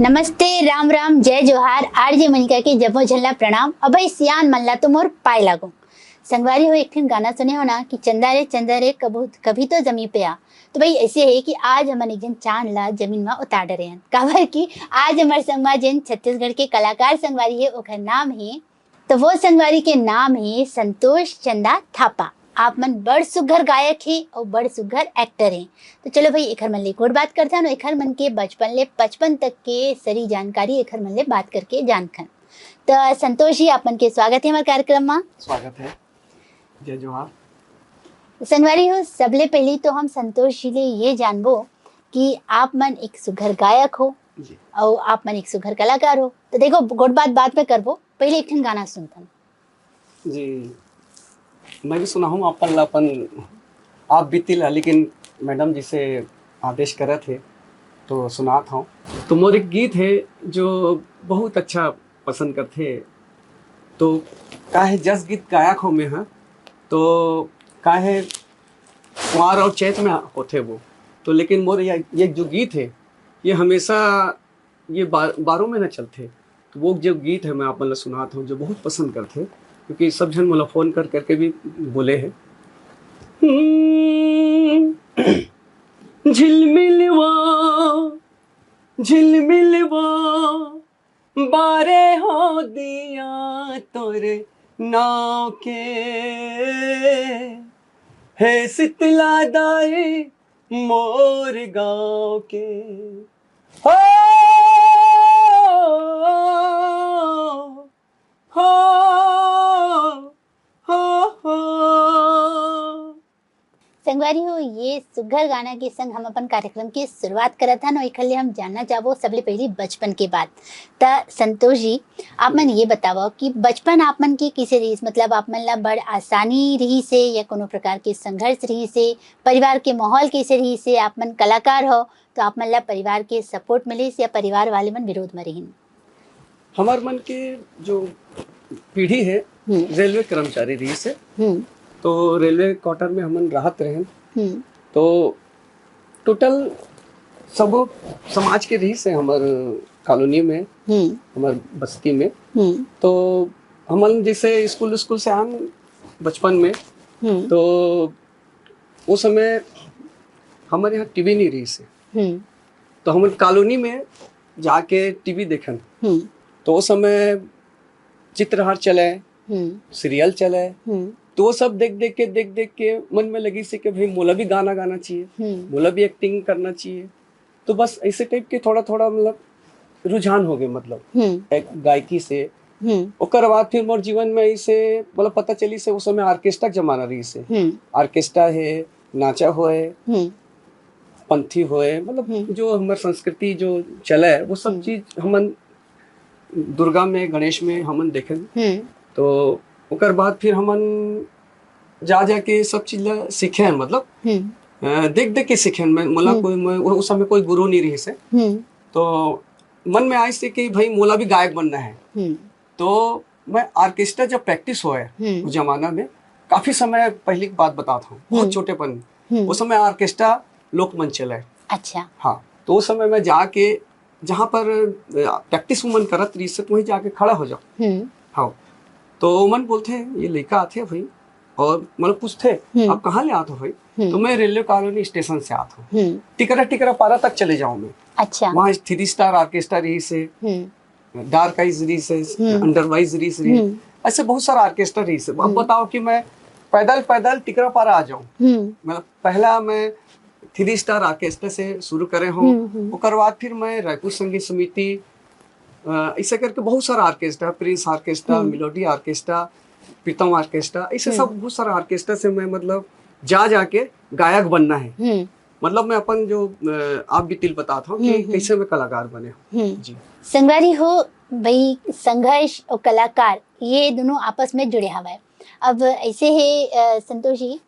नमस्ते, राम राम, जय जोहार। आरजे मनिका के जबो झल्ला प्रणाम। अबई सियान मल्ला तो मोर पाए लागो। संगवारी हो एक ठन गाना सुने हो ना कि चंदा रे कभी तो जमी पे आ। तो भाई ऐसे है कि आज हमन एक जन चांद ला जमीन में उतार रहे हैं। काबर कि आज हमारे संगवा जन छत्तीसगढ़ के कलाकार संगवारी है, ओखर नाम है, तो वो संगवारी के नाम है संतोष चंदा थापा। आप मन बड़ सुघर गायक है और बड़ सुघर एक्टर है। तो चलो भाई एखर मन ले एक और बात करथन और एखर मन के बचपन ले 55 तक के सरी जानकारी एखर मन ले बात करके जानथन। तो संतोष जी, आप मन के स्वागत है हमारे कार्यक्रम में। स्वागत है। जय जोहार। संगवारी हो, सबले पहले तो हम संतोष जी ले ये जानबो कि आप मन एक सुघर गायक हो जी। और आप मन एक सुघर कलाकार हो। तो देखो गोट बात में करबो, पहले एक ठन गाना सुनथन। जी, मैं भी सुना हूँ अपन आप बीतिल है, लेकिन मैडम जी से आदेश करे थे तो सुना था। तो मोर एक गीत है जो बहुत अच्छा पसंद करते। तो काहे जस गीत गायक हो में है, तो काहे कुंवार और चैत में होते वो। तो लेकिन मोर ये जो गीत है ये हमेशा ये बारों में न चलते। तो वो जो गीत है मैं आप मतलब सुनाता हूँ जो बहुत पसंद करते, क्योंकि सब जन मतलब फ़ोन करके भी बोले हैं। झिलमिलवा झिलमिलवा बारे हो दिया तोरे नाव के, है शीतला दाई मोर गाँव के। हो हो हो। संगवारी हो, ये सुघर गाना के संग हम अपन कार्यक्रम की शुरुआत करत हन और एखर ले हम जानना चाहबो सबले पहली बचपन के बात। त संतोष जी, आप मन ये बताओ कि बचपन आप मन के किसे रही, मतलब आप मन ला बड़ आसानी रही से या कोनो प्रकार के संघर्ष रही से, परिवार के माहौल कैसे रही से, आप मन कलाकार हो तो आप मन ला परिवार के सपोर्ट मिले या परिवार वाले मन विरोध में रहीन? हमार मन के जो पीढ़ी है रेलवे कर्मचारी रही से, तो रेलवे क्वार्टर में हमन राहत रहें। तो टोटल सब समाज के रही से हमार कॉलोनी में, हमार बस्ती में। तो हमन जैसे स्कूल से आन बचपन में, तो उस समय हमारे यहाँ टीवी नहीं रही से, तो हमन कॉलोनी में जाके टीवी देखन। तो उस समय चित्रहार चले, सीरियल चले, तो वो सब देख के मन में लगी से कि भाई मोला भी गाना गाना चाहिए, मोला भी एक्टिंग करना चाहिए। तो बस ऐसे टाइप के थोड़ा मतलब रुझान हो गए, मतलब एक गायकी से। ओकर बाद फिर मोर जीवन में ऐसे मतलब पता चली से उस समय ऑर्केस्ट्रा जमाना रही से, ऑर्केस्ट्रा है, नाचा होए, पंथी होए, मतलब जो हमार संस्कृति जो चला है वो सब चीज हमन दुर्गा में, गणेश में हमन देखें। तो ओकर बाद फिर हमन जाके सब चीज सीखे हैं, मतलब देख के सीखे। मैं मोला कोई उस समय कोई गुरु नहीं रही से, तो मन में आए से कि भाई मोला भी गायक बनना है। तो मैं ऑर्केस्ट्रा जब प्रैक्टिस हुआ है उस जमाना में, काफी समय पहले की बात बताता हूँ, बहुत छोटेपन, उस समय ऑर्केस्ट्रा लोकमंच चला है। अच्छा। हाँ, तो उस समय मैं जाके जहाँ पर प्रैक्टिस मन करत रही से वहीं जाके खड़ा हो जाओ। हाँ, तो मन बोलते हैं ये लड़का आते हैं भाई, और मतलब पूछते आप कहाँ ले आते हो भाई? तो मैं रेलवे कॉलोनी स्टेशन से आता हूँ, टिकरा पारा तक चले जाऊँ मैं। अच्छा। वहाँ 3 स्टार ऑर्केस्ट्रा रही से, डार्क आइज रही से, अंडरवाइज रही से, ऐसे बहुत सारा ऑर्केस्ट्रा रही से। अब बताओ कि मैं पैदल टिकरा पारा आ जाऊँ। मतलब पहला मैं 3 स्टार ऑर्केस्ट्रा से शुरू करे हूँ, उसके बाद फिर मैं रायपुर संगीत समिति, ऐसे करके बहुत सारा orchestra, prince orchestra, melody orchestra, Pritam orchestra, ऐसे सब बहुत सारा ऑर्केस्ट्रा से मैं मतलब जाके गायक बनना है। मतलब मैं अपन जो आप भी तिल बताता हूँ कि कैसे मैं कलाकार बने। जी, संगवारी हो भाई, संघर्ष और कलाकार ये दोनों आपस में जुड़े हवा है। अब ऐसे है संतोष जी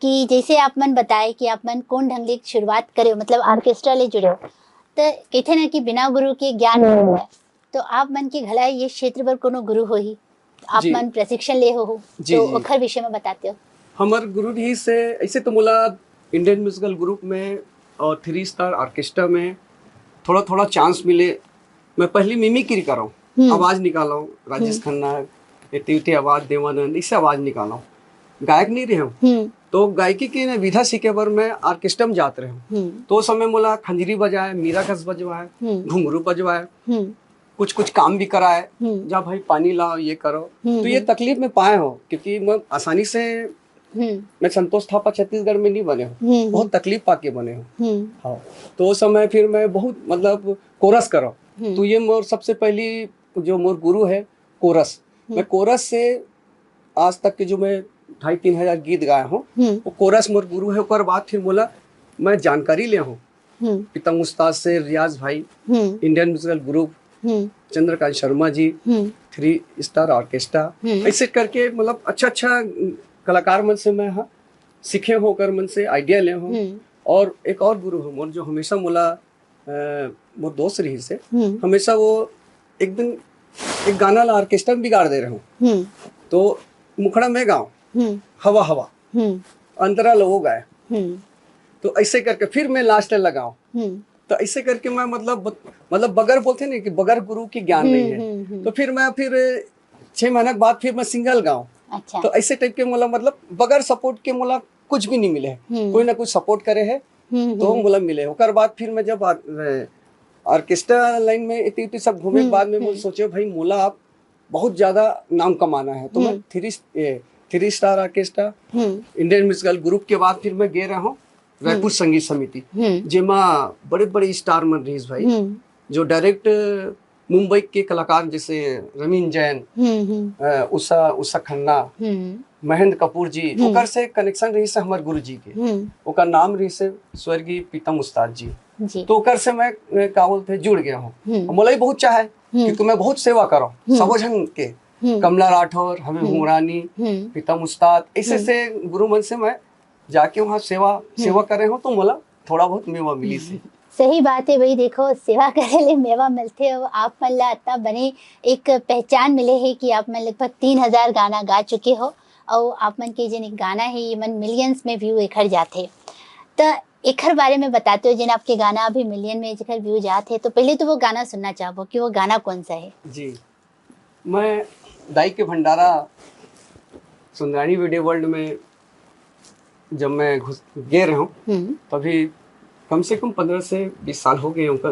कि जैसे आप मन बताए कि आप मन कौन ढंग ले शुरुआत करे, मतलब ऑर्केस्ट्रा ले जुड़े हो, तो कहते ना कि बिना गुरु के ज्ञान नहीं हुआ, तो आप मन के घला ये क्षेत्र पर कोनो गुरु हो ही, आप मन प्रशिक्षण ले हो तो ओखर विषय में बताते हो। हमार गुरु जी से ऐसे तो मोला इंडियन म्यूजिकल ग्रुप में और 3 स्टार ऑर्केस्ट्रा में थोड़ा चांस मिले मैं पहली मिमिक्री कर रहा हूँ, आवाज निकाला हूँ, राजेश खन्ना, इतनी आवाज, देवानंद, इससे आवाज निकाला हूँ, गायक नहीं रहे हूँ। तो गायकी की ने विधा सीखे पर मैं ऑर्केस्ट्रा में जाते रहे हूँ। तो उस समय मोला खंजरी बजाए, मीरा कस बजवाए, घुंघरू बजवाए, कुछ कुछ काम भी कराए, जा भाई पानी लाओ, ये करो। तो ये तकलीफ में पाए हो, क्योंकि मैं आसानी से मैं संतोष थापा छत्तीसगढ़ में नहीं बने हो, बहुत तकलीफ पाके बने हो। हाँ, तो उस समय फिर मैं बहुत मतलब कोरस करो। तो ये मोर सबसे पहली जो मोर गुरु है कोरस। मैं कोरस से आज तक के जो मैं 2,500-3 हजार गीत गाया हूँ, वो कोरस मोर गुरु है। ऊपर बात फिर बोला मैं जानकारी लिया हूँ पीतम उस्ताद से, रियाज भाई, Indian musical group, Chandrakant Sharma ji, 3 star orchestra, ऐसे करके मतलब अच्छा कलाकार मन से मैं हाँ सीखे होकर मन से आइडिया ले हूँ। और एक और गुरु है मोर जो हमेशा मोला वो दोस्त रही से, हमेशा वो एक दिन एक गाना ला ऑर्केस्ट्रा में बिगाड़ दे रहे हूँ। तो मुखड़ा में गाओ, हवा हवा, अंतरा लोगो गाए। तो ऐसे करके फिर मैं लास्ट लगाऊं। तो ऐसे करके मैं मतलब बगैर बोलते नहीं कि बगैर गुरु की ज्ञान नहीं है। तो फिर मैं 6 महीने के बाद फिर मैं सिंगल गाऊं। अच्छा। तो ऐसे टाइप के मतलब बगैर सपोर्ट के कुछ भी नहीं मिले है, कोई ना कुछ सपोर्ट करे है तो मिले। ओकर बाद फिर मैं जब ऑर्केस्ट्रा लाइन में इतनी सब घूमे के बाद में मुझे सोचे भाई मोला आप बहुत ज्यादा नाम कमाना है। तो मैं 3 star orchestra, Indian musical group के बाद फिर मैं गे रहा हूँ रायपुर संगीत समिति, जेमा बड़े बड़े स्टार मन रहीस भाई, जो डायरेक्ट मुंबई के कलाकार जैसे रमीन जैन, उषा खन्ना, महेंद्र कपूर जी, ओकर से कनेक्शन रही से हमारे गुरु जी के, ओकर नाम रही से स्वर्गीय पीतम उस्ताद जी। तो ओकर से मैं का बोलते जुड़ गया हूँ। मोला ही बहुत चाहे क्योंकि मैं बहुत सेवा करो सब जन के, कमला राठौर, हमें हुमरानी, पीतम उस्ताद, ऐसे से गुरु मन से मैं जाके वहाँ सेवा करे हूँ। तो मोला थोड़ा बहुत मेवा मिली से। सही बात है भाई, देखो सेवा करे ले मेवा मिलते हो। आप मन ला इतना बने एक पहचान मिले है कि आप मन लगभग 3,000 गाना गा चुके हो और आप मन के जिन एक गाना है ये मन मिलियंस में व्यू एखर जाते। तो एखर बारे में बताते हो जिन आपके गाना अभी मिलियन में जेखर व्यू जाते। तो पहले तो वो गाना सुनना चाहो कि वो गाना कौन सा है? जी, मैं दाई के भंडारा सुंदरानी वीडियो वर्ल्ड में जब मैं गे रहा हूँ तभी कम से कम 15 से 20 साल हो गए उनका।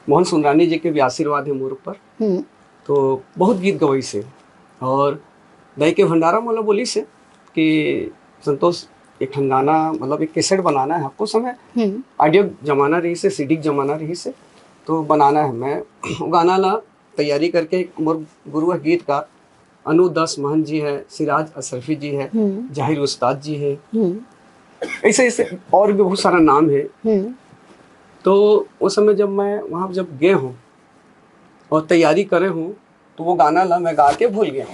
मोहन सुंदरानी जी के भी आशीर्वाद है मोर ऊपर। तो बहुत गीत गवाई से और दाई के भंडारा मोला बोली से कि संतोष एक गाना मतलब एक कैसेट बनाना है आपको। समय ऑडियो जमाना रही से, सीडी जमाना रही से, तो बनाना है। मैं गाना ला तैयारी करके मोर गुरु है गीतकार अनुदास महन जी है, सिराज अशरफी जी है, जाहिर उस्ताद जी है, ऐसे ऐसे और भी बहुत सारा नाम है। तो उस समय जब मैं वहाँ जब गए हूँ और तैयारी करे हूँ तो वो गाना ला मैं गा के भूल गया।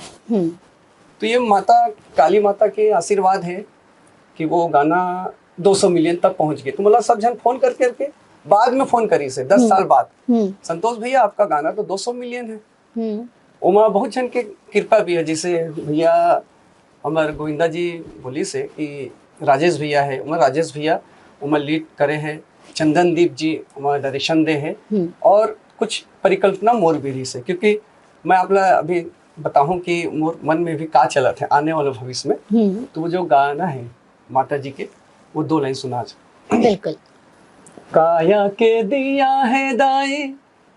तो ये माता काली माता के आशीर्वाद है कि वो गाना 200 मिलियन तक पहुंच गए। तो मतलब सब जन फोन करके बाद में फोन करी से 10 साल बाद, संतोष भैया आपका गाना तो 200 मिलियन है। उमा बहुत जन के कृपा भी है, जैसे भैया हमारे गोविंदा जी बोली से कि राजेश भैया है, उमर राजेश भैया उमर लीड करे हैं, चंदनदीप जी हमारे डायरेक्शन दे है, और कुछ परिकल्पना मोर भी रही से। क्योंकि मैं अपना अभी बताऊं कि मोर मन में भी का चला था आने वाले भविष्य में। तो वो जो गाना है माता जी के, वो 2 लाइन सुना बिल्कुल। काया के दिया है दाई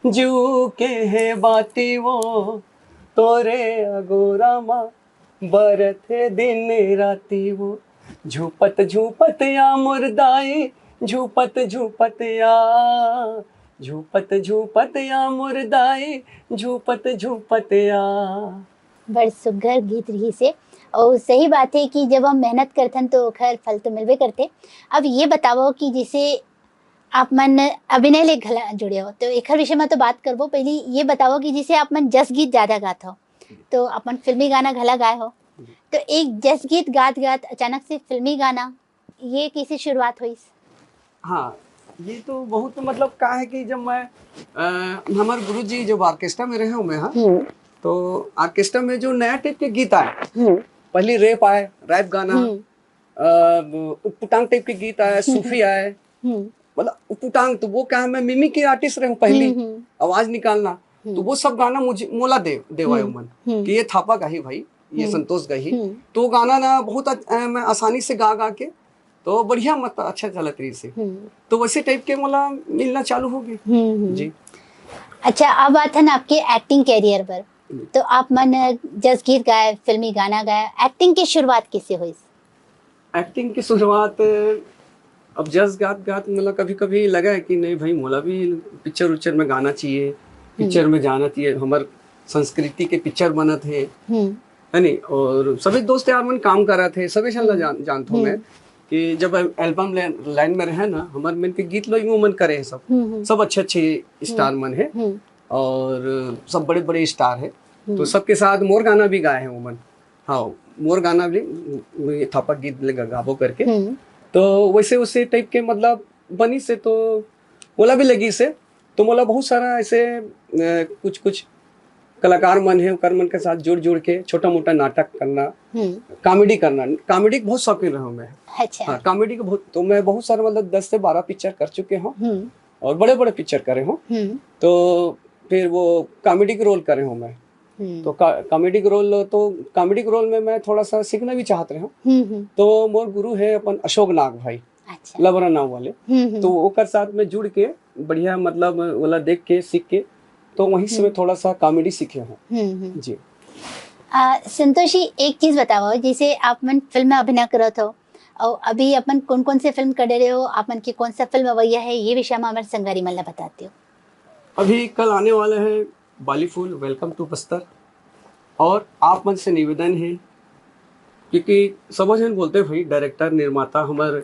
जू के है बाती वो, तोरे अगोरा माँ बरथे दिन राती वो, झूपत झूपत या मुर्दाई, झूपत झूपत या, झूपत झूपत या मुर्दाई, झूपत झूपत या। बड़ सुघर गीत रही से। और सही बात है कि जब हम मेहनत करथन तो खैर फल तो मिलबे करते। अब ये बताओ कि जैसे आप मन अभिनय ले घला जुड़े हो तो एक विषय में तो बात करबो। पहले ये बताओ कि जैसे आप मन जस गीत ज्यादा गात हो तो अपन फिल्मी गाना घला गाए हो, तो एक जस गीत गात गात अचानक से फिल्मी गाना, ये कैसे शुरुआत हुई? हाँ, ये तो बहुत मतलब का है कि जब मैं हमारे गुरुजी जब ऑर्केस्ट्रा में रहे हूँ मैं, हाँ, तो ऑर्केस्ट्रा में जो नया टाइप के गीत आए, पहले रैप आए, रैप गाना, पुटांग टाइप के गीत आए, सूफी आए, मतलब उपुटांग, तो वो क्या है, मैं मिमिक की आर्टिस्ट रहा हूँ पहली, आवाज निकालना, तो वो सब गाना मुझे मोला देवायो मन कि ये थापा गाही भाई, ये संतोष गाही, तो गाना ना बहुत मैं आसानी से गा गा के तो बढ़िया मतलब अच्छा चलत रही से, तो वैसे टाइप के मोला मिलना चालू हो गए जी। अच्छा, अब बात है ना आपके एक्टिंग कैरियर पर, तो आप मन जस गीत गाए, फिल्मी गाना गाया, एक्टिंग की शुरुआत कैसे हुई? एक्टिंग की शुरुआत अब जस गात गात मतलब कभी कभी लगा है कि नहीं भाई मोला भी पिक्चर उच्चर में गाना चाहिए, पिक्चर में जाना चाहिए, हमार संस्कृति के पिक्चर बनत है नहीं, और सभी दोस्त यार मन काम कर रहे थे, सभी जानता हूँ मैं कि जब एल्बम लाइन में रहे ना, हमारे मन के गीत लोग मन करे हैं, सब अच्छे अच्छे स्टार मन है और सब बड़े बड़े स्टार है, तो सबके साथ मोर गाना भी गाए हैं वो मन। हाँ, मोर गाना भी थापा गीत गाबो करके, तो वैसे उसे टाइप के मतलब बनी से, तो मोला भी लगी से, तो मोला बहुत सारा ऐसे कुछ कुछ कलाकार मन है, कर मन के साथ जुड़ के छोटा मोटा नाटक करना, कॉमेडी करना, कॉमेडी बहुत शौकीन रहा हूँ मैं। अच्छा। हाँ, कॉमेडी का बहुत, तो मैं बहुत सारा मतलब 10 से 12 पिक्चर कर चुके हूँ और बड़े बड़े पिक्चर करे हूँ, तो फिर वो कॉमेडी के रोल करे हूँ मैं, तो कॉमेडी के रोल में मैं थोड़ा सा सीखना भी चाहते हूँ, तो मोर गुरु है अपन अशोक नाग भाई, अच्छा। लवरा नाव वाले, तो ओकर साथ में जुड़ के बढ़िया मतलब वाला देख के सीख के, तो वहीं से मैं थोड़ा सा कॉमेडी सीखे हूँ जी। संतोष जी, एक चीज बताओ, जैसे आप मन फिल्म में अभिनय करत हो और अभी अपन कौन कौन से फिल्म कर रहे हो, आप मन की कौन सा फिल्म अवैया है, ये विषय में हमारे संगवारी मन ला बताते हो। अभी कल आने वाले हैं बाली फूल, वेलकम टू बस्तर, और आप मन से निवेदन है, क्योंकि सब जन बोलते भाई डायरेक्टर निर्माता हमारे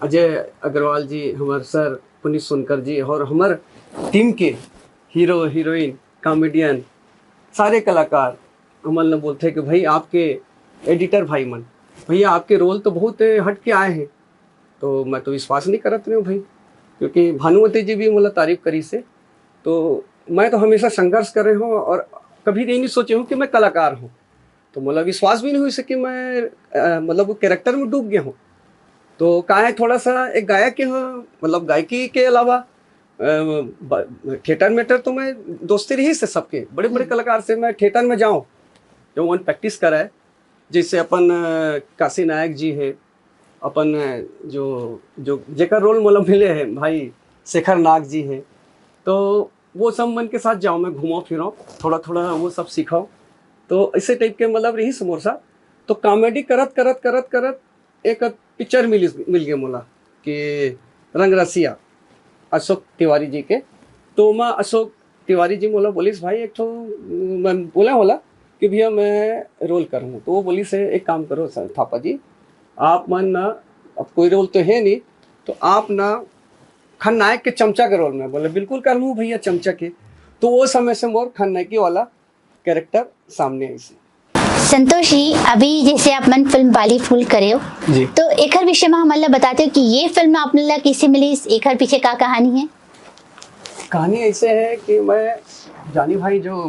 अजय अग्रवाल जी, हमारे सर पुनीत सोनकर जी, और हमारे टीम के हीरो हीरोइन कॉमेडियन सारे कलाकार हमारे बोलते हैं कि भाई आपके एडिटर भाई मन, भैया आपके रोल तो बहुत हट के आए हैं, तो मैं तो विश्वास नहीं करत रही हूँ भाई, क्योंकि भानुमती जी भी मतलब तारीफ करी से, तो मैं तो हमेशा संघर्ष कर रहे हूँ और कभी नहीं सोचे हूँ कि मैं कलाकार हूँ, तो मतलब विश्वास भी नहीं हुई से कि मैं मतलब वो कैरेक्टर में डूब गया हूँ, तो कहा है थोड़ा सा एक गायक के मतलब गायकी के अलावा थिएटर मेटर तो मैं दोस्ती रही से सबके बड़े बड़े कलाकार से, मैं थिएटर में जाऊँ जो वन प्रैक्टिस करा है, जैसे अपन काशी नायक जी है, अपन जो जो जेकर रोल मतलब मिले हैं भाई शेखर नाग जी है, तो वो सब मन के साथ जाऊँ, मैं घूमाओ फिराऊँ, थोड़ा थोड़ा वो सब सीखाओ, तो इसे टाइप के मतलब रही समोर सा, तो कॉमेडी करत करत करत करत एक पिक्चर मिल गया मोला कि रंग रसिया अशोक तिवारी जी के, तो मैं अशोक तिवारी जी मोला बोलिस भाई एक तो मैं बोला कि भैया मैं रोल करूँ, तो वो बोली से एक काम करो सर थापा जी, आप मन ना, अब कोई रोल तो है नहीं, तो आप ना खलनायक के चमचा के रोल में, बोले बिल्कुल कर लूँ भैया चमचा के, तो वो समय से मोर खलनायकी वाला कैरेक्टर सामने आई से। संतोष जी, अभी जैसे आप मन फिल्म बाली फूल करे हो जी, तो एकर विषय में हमारे बताते हो कि ये फिल्म आपने ला किसे मिली, एकर पीछे क्या कहानी है? कहानी ऐसे है कि मैं जानी भाई जो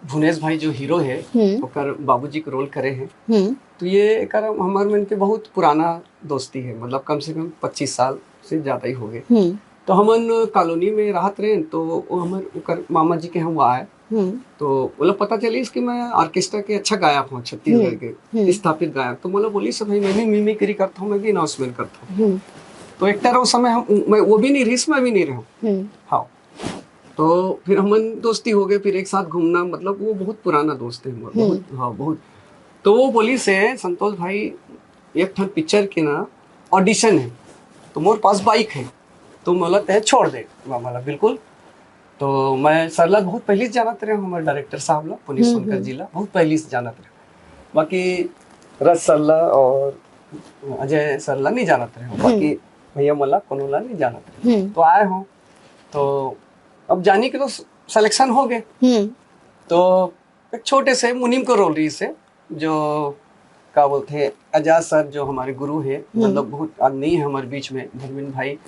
भुनेश भाई जो हीरो है ओकर बाबूजी के रोल करे हैं, तो ये एक हमारे मन के बहुत पुराना दोस्ती है, मतलब कम से कम 25 साल से ज्यादा ही हो गए, तो हमन कॉलोनी में रहत रहे, तो वो हमारे मामा जी के हम आए, तो बोला पता चली कि मैं ऑर्केस्ट्रा के अच्छा गायक हूँ, छत्तीसगढ़ के स्थापित गायक, तो बोला बोली सब भाई मैं भी मिमिक्री करता हूँ, मैं भी अनाउंसमेंट करता हूँ, तो एक्टर उस समय हम मैं वो भी नहीं रही, मैं भी नहीं रहा। हाँ, तो फिर हम दोस्ती हो गए, फिर एक साथ घूमना, मतलब वो बहुत पुराना दोस्त है बहुत। हाँ बहुत, तो वो बोली से संतोष भाई एक ठन पिक्चर के ना ऑडिशन है, तो मोर पास बाइक है, तो मला तय छोड़ दे माला बिल्कुल, तो मैं सरला बहुत पहले से जानते रहे हमारे डायरेक्टर साहब ला पुनीत सोनकर जी ला बहुत पहले से जानते रहे, बाकी रस सरला और अजय सरला नहीं जानते रहे, बाकी भैया मला कोनोला नहीं जानते, तो आए हो, तो अब जाने के तो सिलेक्शन हो गए, तो एक छोटे से मुनीम को रोल रही से, जो क्या बोलते हैं आजाद सर जो हमारे गुरु है, मतलब बहुत आज नहीं है हमारे बीच में, धर्मेंद्र भाई,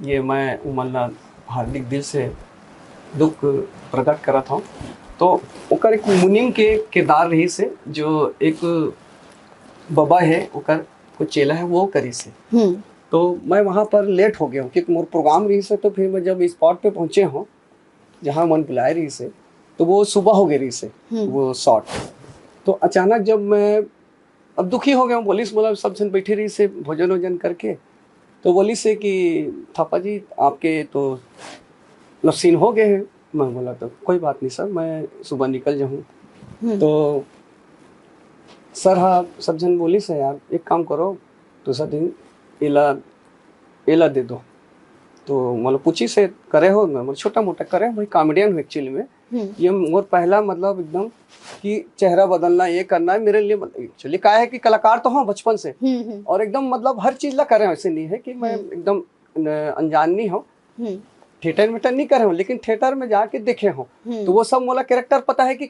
ये मैं उमरला हार्दिक दिल से दुख प्रकट करा था, तो ओकर एक मुनीम के किरदार रही से, जो एक बाबा है ओकर कुछ चेला है वो करी से। तो मैं वहाँ पर लेट हो गया हूँ क्योंकि मोर प्रोग्राम रही से। तो फिर मैं जब स्पॉट पे पहुँचे हूँ जहाँ मन बुलाए रही से, तो वो सुबह हो गई रही से वो शॉट। तो अचानक जब मैं अब दुखी हो गया हूँ, बोली से बोला सब जन बैठी रही से भोजन वोजन करके, तो बोली से कि थापा जी आपके तो मतलब सीन हो गए हैं। मैं बोला तो कोई बात नहीं सर, मैं सुबह निकल जाऊँ। तो सर हाँ सब जन बोली से यार एक काम करो दूसरा दिन एला एला दे दो। तो मतलब पूछी से करे हो, मैं मतलब छोटा मोटा करे भाई, कॉमेडियन हूँ एक्चुअली में। ये मोर पहला मतलब एकदम कि चेहरा बदलना ये करना है मेरे लिए। एक्चुअली क्या है कि कलाकार तो हाँ बचपन से, और एकदम मतलब हर चीज ला कर रहे हैं। ऐसे नहीं है कि मैं एकदम अनजान नहीं हूँ, थिएटर में नहीं कर रहे हूँ, लेकिन थिएटर में जाके देखे हूँ। तो वो सब मोला कैरेक्टर पता है कि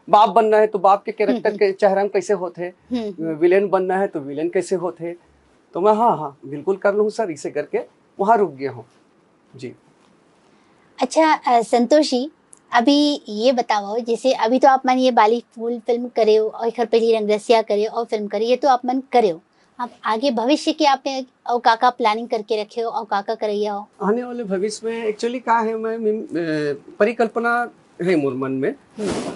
बाप बनना है तो बाप के कैरेक्टर के चेहरा में कैसे होते, विलेन बनना है तो विलेन कैसे होते। तो मैं हाँ बिल्कुल कर लूँ सर, इसे करके वहाँ रुक गया हूँ जी। अच्छा संतोष जी, अभी ये बताओ, जैसे अभी तो आप मन ये बाली फूल फिल्म करे हो और एक पहली रंगरसिया करे और फिल्म करे, ये तो आप मन करे हो। आप आगे भविष्य के आपने और काका प्लानिंग करके रखे हो और काका करैया हो? आने वाले भविष्य में एक्चुअली क्या है, मैं परिकल्पना है मोर मन में।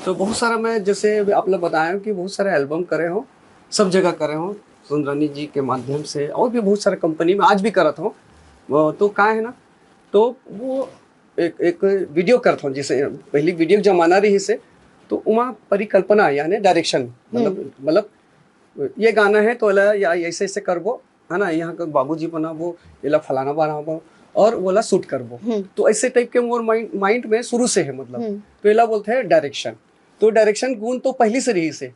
तो बहुत सारा मैं जैसे आप लोग बताया कि बहुत सारे एल्बम करे हो, सब जगह करे हो सुंदरानी जी के माध्यम से, और भी बहुत सारे कंपनी में आज भी करता हूँ। तो क्या है ना, तो वो एक वीडियो करता हूँ, जैसे पहली वीडियो जमाना रही से, तो वहाँ परिकल्पना यानी डायरेक्शन, मतलब ये गाना है तो या ऐसे ऐसे करबो है ना, यहाँ का बाबूजी बनाबो, ये फलाना बनाबो और बोला शूट करबो। तो ऐसे टाइप के मोर माइंड में शुरू से है, मतलब तो ये बोलते हैं डायरेक्शन। तो डायरेक्शन गुण तो पहली से रही से।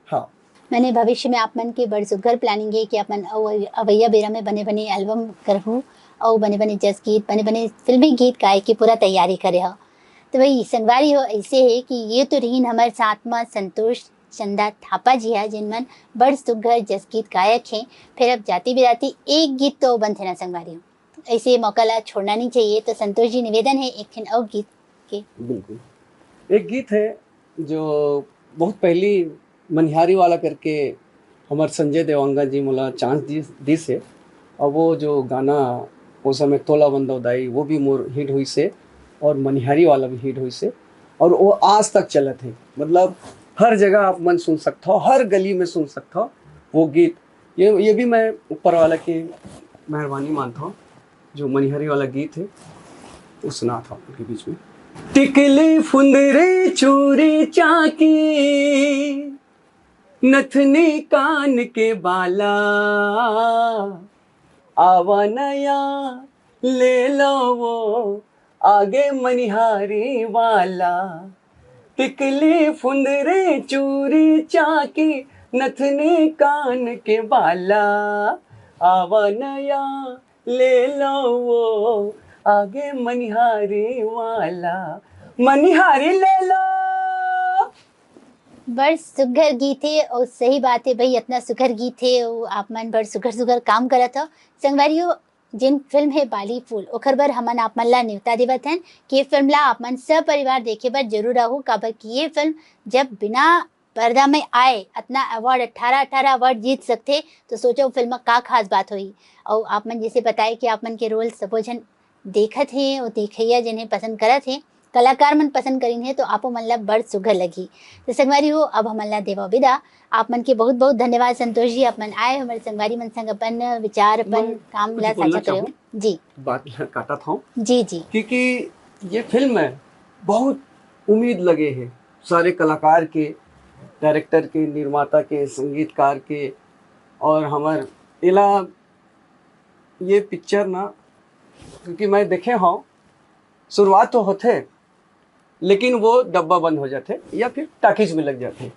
हाँ, मैंने भविष्य में आप मन के बड़ सुघर प्लानिंग है कि अपन अवैया बेरा में बने बने एल्बम करहूँ और बने बने जस गीत, बने बने फिल्मी गीत गाए की पूरा तैयारी करे हो। तो वही संगवारी हो ऐसे है कि ये तो रहीन हमारे साथ में संतोष चंदा थापा जी है, जिनमन बड़ सुघर जस गीत गायक हैं। फिर अब जाती बिराती एक गीत तो बंद है ना संगवारी हो, ऐसे मौका ला छोड़ना नहीं चाहिए। तो संतोष जी निवेदन है एक खिन और गीत के। बिल्कुल एक गीत है जो बहुत पहली मनिहारी वाला करके हमारे संजय देवांगा जी मोला चांस दी से, और वो जो गाना उस समय तोला बंदा उदाई वो भी मोर हिट हुई से, और मनिहारी वाला भी हिट हुई से, और वो आज तक चले थे। मतलब हर जगह आप मन सुन सकता हो, हर गली में सुन सकता हो वो गीत। ये भी मैं ऊपर वाला की मेहरबानी मानता हूँ, जो मनिहारी वाला गीत है वो सुना था उनके बीच में। टिकली फुंदरे चूरी चाकी नथनी कान के बाला, आवा नया ले लो वो आगे मनिहारी वाला। टिकली फुंदरे चूरी चाकी नथनी कान के बाला, आवा नया ले लो वो आगे मनिहारी वाला, मनिहारी ले लो। बड़ सुघर गीत है और सही बात है भाई, इतना सुघर गीत है और आप मन बड़ सुघर सुघर काम करत हो। संगवारियों, जिन फिल्म है बाली फूल ओखर बर हमन आप मन ला न्योता देवत हन कि ये फिल्म ला आप मन सब परिवार देखे बर जरूर आहो। काबर कि ये फिल्म जब बिना पर्दा में आए इतना अवार्ड 18 अवार्ड जीत सकते, तो सोचो फिल्म का खास बात हुई। और आप मन जैसे बताए कि आप मन के रोल सबो जन देखत हैं और देखैया जिन्हें पसंद करत हैं, कलाकार मन पसंद करीन है, तो आपो मन ला बड़ सुघर लगी। तो संगवारी हो अब हमन ला देवा विदा। आप मन के बहुत बहुत धन्यवाद संतोष जी, आप मन आए हमारे संगवारी मन संग अपन विचार अपन काम ला साझा करे जी। बात काटा था जी जी, क्योंकि ये फिल्म में बहुत उम्मीद लगे हैं सारे कलाकार के, डायरेक्टर के, निर्माता के, संगीतकार के, और हमार इला ये पिक्चर ना, क्योंकि मैं देखे हाँ शुरुआत तो होते लेकिन वो डब्बा बंद हो जाते या फिर टाकीज में लग जाते।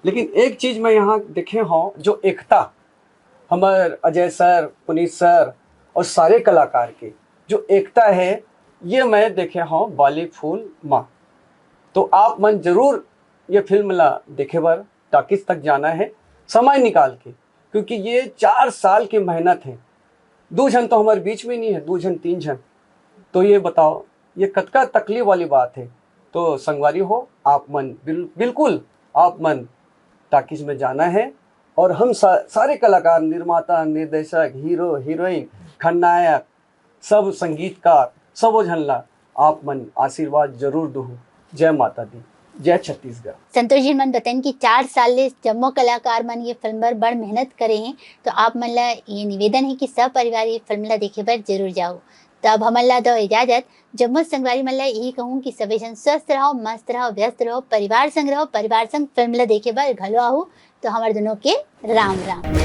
लेकिन एक चीज़ मैं यहाँ देखे हाँ, जो एकता हमारे अजय सर, पुनीत सर और सारे कलाकार के जो एकता है, ये मैं देखे हाँ बाली फूल माँ। तो आप मन जरूर ये फिल्म ला देखे बार, टाकीज तक जाना है समय निकाल के, क्योंकि ये 4 साल की मेहनत है। 2 जन तो हमारे बीच में नहीं है, 2 जन 3 जन, तो ये बताओ ये कतका तकलीफ वाली बात है। तो संगवारी हो आप मन बिल्कुल आप मन टाकीज में जाना है और हम सारे कलाकार, निर्माता, निर्देशक, हीरो, हीरोइन, खलनायक, सब संगीतकार, सबो झनला आप मन आशीर्वाद जरूर दो। जय माता दी, जय छत्तीसगढ़। संतोष जी मन बताइन कि 4 साल ले जम्मो कलाकार मन ये फिल्म बर बड़ मेहनत करे हैं, तो आप मन ला ये निवेदन है कि सब परिवार ये फिल्म ला देखे बर जरूर जाओ। तो अब हमन ला दो इजाजत। जम्मो संगवारी मन ला यही कहूँ कि सभी जन स्वस्थ रहो, मस्त रहो, व्यस्त रहो, परिवार संग रहो, परिवार संग फिल्म ला देखे बर घलो आहू। तो हमारे दोनों के राम राम।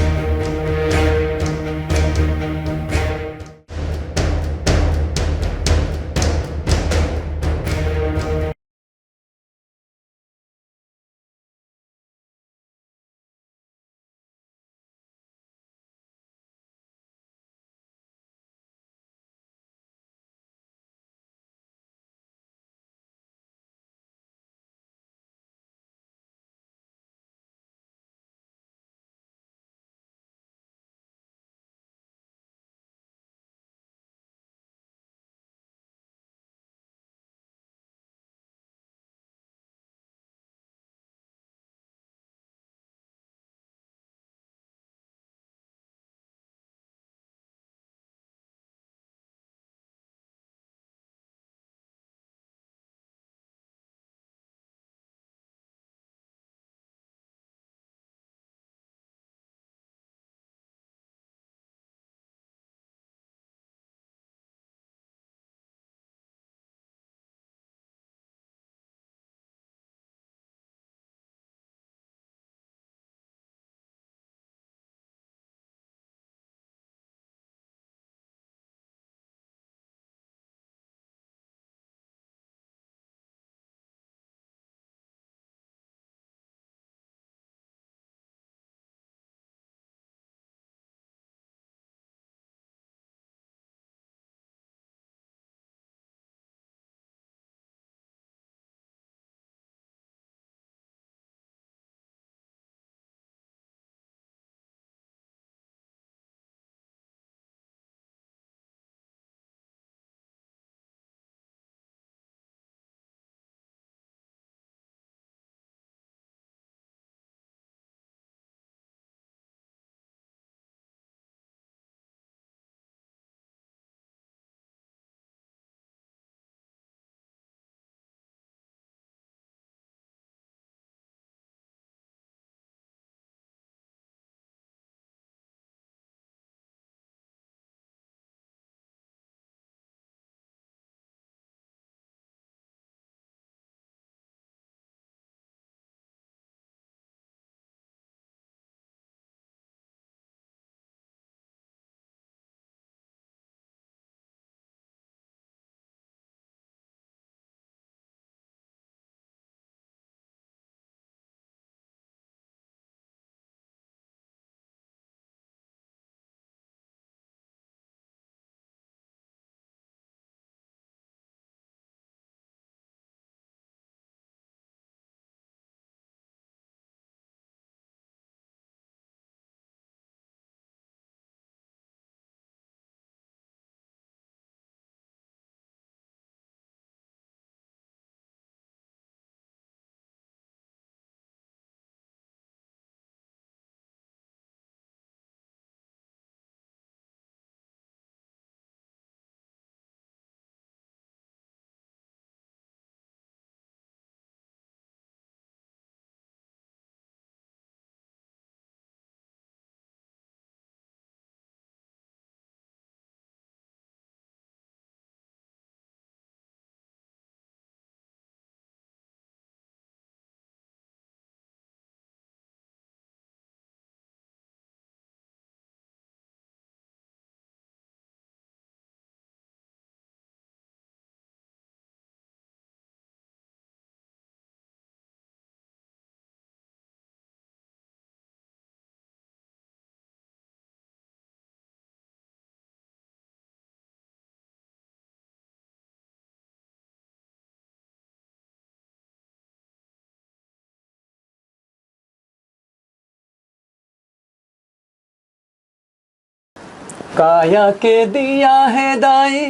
काया के दिया है दाई,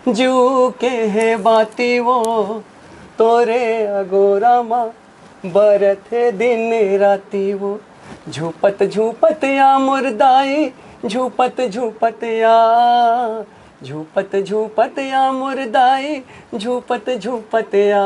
जू के है बाती वो, तोरे अगोरा माँ बरत दिन राती वो। झूपत झूपत या मुर्दाई, झूपत झूपत या, झूपत झूपत या मुर्दाई, झूपत झूपत या।